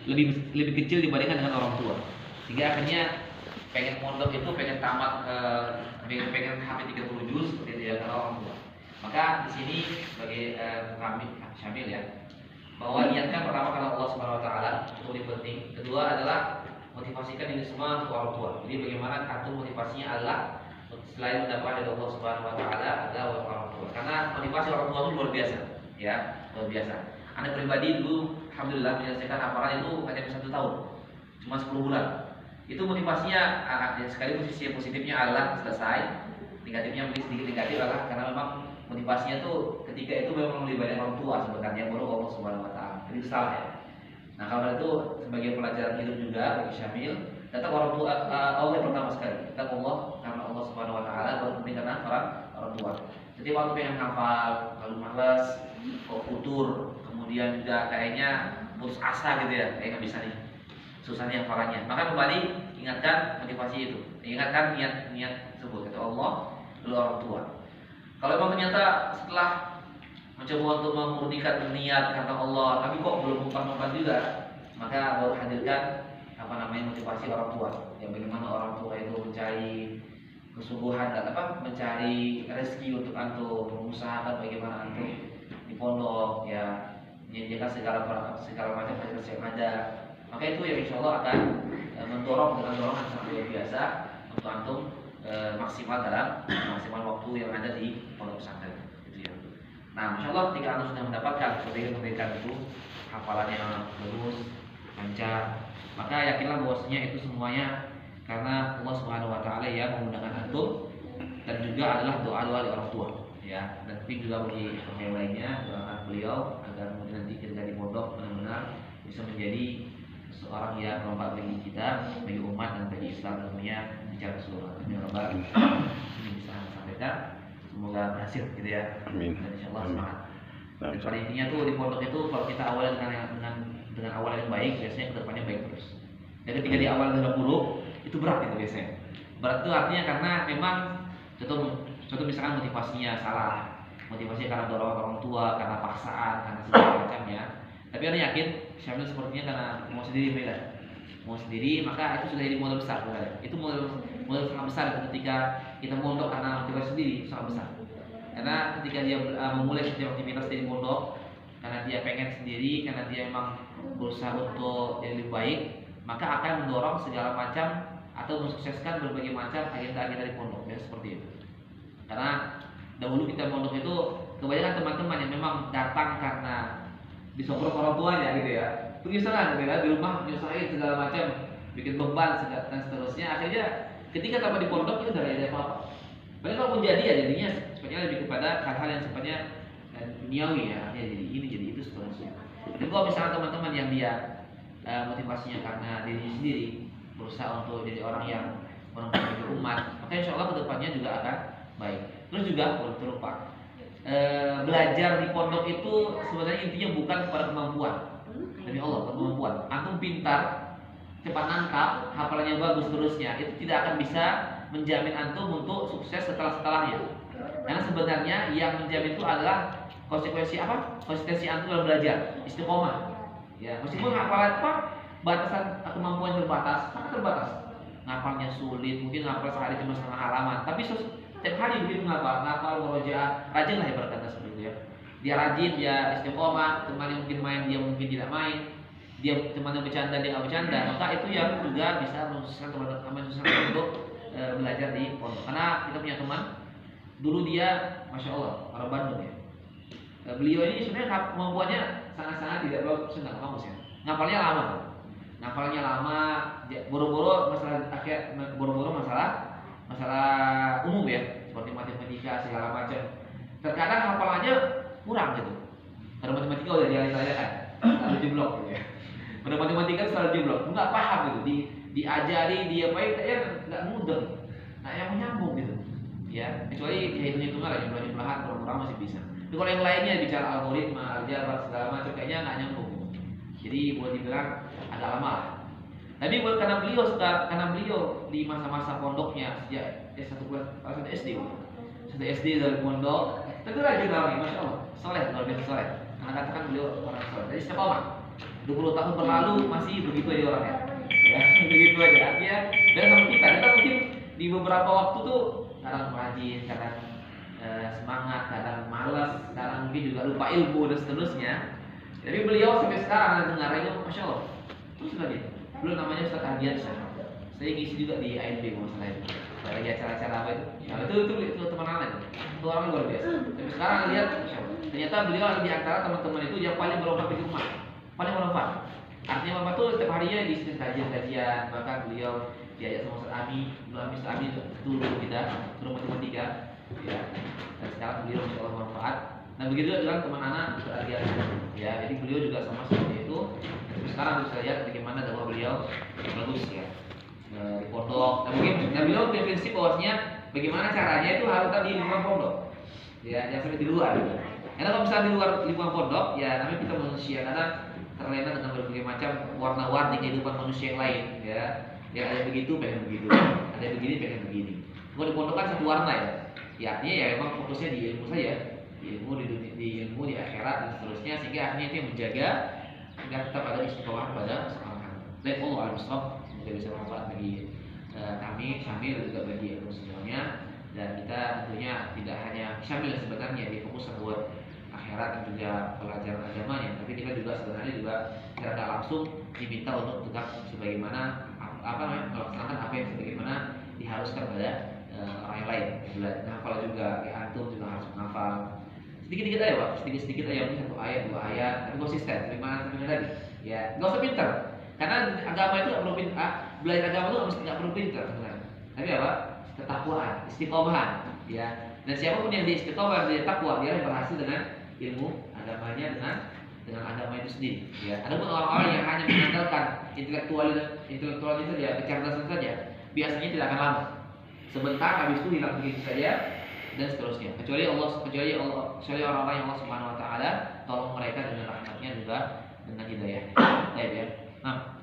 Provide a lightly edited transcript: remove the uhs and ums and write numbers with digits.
lebih kecil dibandingkan dengan orang tua. Sehingga akhirnya pengen mondok itu pengen tamat pengen hampir 30 juz seperti itu ya kalau orang tua. Maka di sini sebagai kami Syamil ya, bahwa niatkan pertama karena Allah Subhanahu wa taala, itu lebih penting. Kedua adalah motivasikan ini semua untuk orang tua. Jadi bagaimana antum motivasinya adalah selain mendapat dari Allah Subhanahu wa taala adalah orang tua. Karena motivasi orang tua itu luar biasa, ya, luar biasa. Anak pribadi dulu alhamdulillah menyelesaikan hafalan itu hanya 1 tahun. Cuma 10 bulan. Itu motivasinya sekali posisi positifnya adalah selesai. Negatifnya mungkin sedikit negatif adalah karena memang motivasinya tuh ketika itu memang melibatkan orang tua sebenarnya baru Allah Subhanahu wa taala. Itu salah ya. Nah, kalau itu sebagai pelajaran hidup juga bagi Syamil, datang orang tua Allah pertama sekali. Datang Allah karena Allah Subhanahu wa taala, baru kemudian karena orang tua. Jadi waktu pengen hafal, lalu malas, kok futur, kemudian juga kayaknya putus asa gitu ya, kayak nggak bisa nih, susah nih hafalannya. Maka kembali ingatkan motivasi itu, ingatkan niat tersebut kata Allah, lalu orang tua. Kalau memang ternyata setelah mencoba untuk memurnikan niat karena Allah, tapi kok belum mempan juga, maka baru hadirkan motivasi orang tua. Yang bagaimana orang tua itu mencari kesungguhan dan mencari rezeki untuk antum, mengusahakan bagaimana antum di pondok ya, menyediakan segala macam fasilitas yang ada. Maka itu yang insya Allah akan mendorong dengan dorongan sangat luar biasa untuk antum maksimal waktu yang ada di pondok pesantren. Gitu ya. Nah, insya Allah ketika antum sudah mendapatkan kebaikan itu, hafalannya bagus, lancar, maka yakinlah bahwasanya itu semuanya karena Allah Subhanahu wa taala yang menggunakan antum, dan juga adalah doa-doa dari orang tua ya. Dan tapi juga bagi yang lainnya, doakan beliau agar kemudian nanti ketika di pondok benar-benar bisa menjadi seorang yang bermanfaat bagi kita, bagi umat dan bagi Islam tentunya secara keseluruhan. Ini bisa sampaikan, semoga berhasil gitu ya. Amin. Dan insyaallah semangat. Dan pada intinya tuh di pondok itu kalau kita awal dengan awal yang baik, biasanya kedepannya baik terus. Dan ketika di awal sudah buruk, itu berat itu biasanya. Berat itu artinya karena memang contoh misalkan motivasinya salah, motivasinya karena dorongan orang tua, karena paksaan, karena segala macamnya. Tapi Anda yakin Syamil sepertinya karena mau sendiri, maka itu sudah jadi modal besar. Itu modal sangat besar ketika kita mondok karena motivasi sendiri sangat besar. Karena ketika dia memulai setiap aktivitas di pondok karena dia pengen sendiri, karena dia memang berusaha untuk jadi lebih baik, maka akan mendorong segala macam atau mensukseskan berbagai macam agenda-agenda di pondok ya, seperti itu. Karena dahulu kita pondok itu kebanyakan teman-teman yang memang datang karena disokong orang tuanya gitu ya, penyesalan gitu ya, di rumah nyusahin segala macam, bikin beban dan seterusnya. Akhirnya ketika tanpa di pondok itu tidak ada apa-apa. Padahal kalau pun jadi ya jadinya sebenarnya lebih kepada hal-hal yang sifatnya duniawi ya, jadi ini jadi itu seterusnya. Dan kalau misalnya teman-teman yang dia motivasinya karena diri sendiri, berusaha untuk jadi orang yang bermanfaat bagi umat, maka insya Allah kedepannya juga akan baik. Terus juga terlupa, belajar di pondok itu sebenarnya intinya bukan kepada kemampuan, demi Allah kemampuan. Antum pintar, cepat nangkap, hafalannya bagus terusnya, itu tidak akan bisa menjamin antum untuk sukses setelahnya. Karena sebenarnya yang menjamin itu adalah konsekuensi konsistensi antum dalam belajar, istiqomah. Ya, meskipun hafalan batasan kemampuan terbatas, ngapalnya sulit, mungkin ngapal sehari cuma setengah halaman, tapi setiap hari begitu ngapal murojaah, rajin lah ya berkata seperti itu ya. Dia rajin, dia istiqomah, teman yang mungkin main dia mungkin tidak main, dia teman yang bercanda dia nggak bercanda, maka itu yang juga bisa mensukseskan teman-teman untuk belajar di pondok. Karena kita punya teman, dulu dia masya Allah orang Bandung ya. Beliau ini sebenarnya kemampuannya sangat-sangat tidak bagus ya. Ngapalnya lama, boro-boro masalah umum ya, seperti matematika segala macam. Terkadang hafalannya kurang gitu. Karena matematika udah dialih-alihkan, selalu jeblok gitu ya. Pada matematika selalu jeblok, nggak paham gitu. Diajari dia kayaknya nggak mudah, nggak yang menyambung gitu. Ya, kecuali hitung-hitungan lah, jumlah-jumlahan kurang-kurang masih bisa. Tapi kalau yang lainnya bicara algoritma, aljabar segala macam kayaknya nggak nyambung. Jadi boleh dibilang agak lama lah. Tapi karena beliau di masa-masa pondoknya sejak satu SD dari pondok, itu rajin banget, masya Allah, soleh, luar biasa soleh. Karena katakan beliau orang soleh, jadi istiqomah. 20 tahun berlalu masih begitu aja orangnya. Ya, begitu aja. Artinya dan sama kita mungkin di beberapa waktu tuh kadang rajin, kadang semangat, kadang malas, kadang mungkin juga lupa ilmu dan seterusnya. Jadi beliau sampai sekarang dengar itu, masya Allah, terus lagi. Dulu namanya Ustaz Ardian, saya ngisi juga di ANB masalah itu. Lagi acara-acara apa itu? Nah, itu teman anak itu orang luar biasa. Tapi sekarang lihat, masya Allah, ternyata beliau di antara teman-teman itu yang paling bermanfaat di rumah, paling bermanfaat. Artinya Bapak tuh setiap harinya di kajian-kajian, bahkan beliau diajak sama Ustaz Ustaz Ami itu dulu kita, suruh matematika, ya. Dan sekarang beliau insya Allah bermanfaat. Nah begitu juga dengan teman anak Ustaz Ardian, ya. Jadi beliau juga sama seperti itu. Tapi sekarang bisa lihat bagaimana dakwah beliau bagus ya. Di pondok. Nah mungkin beliau punya prinsip bahwasanya bagaimana caranya itu harus tadi di lingkungan pondok, ya, jangan sampai di luar. Karena kalau misalnya di luar lingkungan pondok, ya namanya kita manusia karena terlena dengan berbagai macam warna-warni kehidupan manusia yang lain, ya. Yang ada begitu pengen begitu, ada begini pengen begini. Kalau di pondok kan satu warna ya. Ya artinya ya memang fokusnya di ilmu saja, di ilmu di akhirat dan seterusnya, sehingga akhirnya itu yang menjaga agar tetap ada istiqomah pada semangat. Lain Allah al-Musab semoga bisa bermanfaat bagi kami, Syamil dan juga bagi aku semuanya. Dan kita tentunya tidak hanya Syamil sebenarnya di fokus buat akhirat dan juga pelajaran agamanya, tapi kita juga sebenarnya juga secara langsung diminta untuk tetap sebagaimana melaksanakan apa yang sebagaimana diharuskan pada orang yang lain. Nah, kalau juga antum juga harus menghafal sedikit-sedikit aja Pak, sedikit-sedikit aja, mungkin satu ayat, dua ayat, tapi konsisten. Bagaimana tadi? Ya, nggak usah pintar, karena agama itu nggak perlu pintar. Belajar agama itu nggak perlu pintar sebenarnya. Tapi apa? Ketakwaan, istiqomahan, ya. Dan siapapun yang di istiqomah, dia takwa, dia berhasil dengan ilmu agamanya, dengan agama itu sendiri. Ya. Ada pun orang-orang yang hanya mengandalkan intelektualnya saja, kecerdasan saja, biasanya tidak akan lama. Sebentar habis itu hilang begitu saja dan seterusnya. Kecuali orang-orang yang Allah Subhanahu Wa Taala tolong mereka dengan rahmatnya juga dengan hidayah. Baik ya. Nah.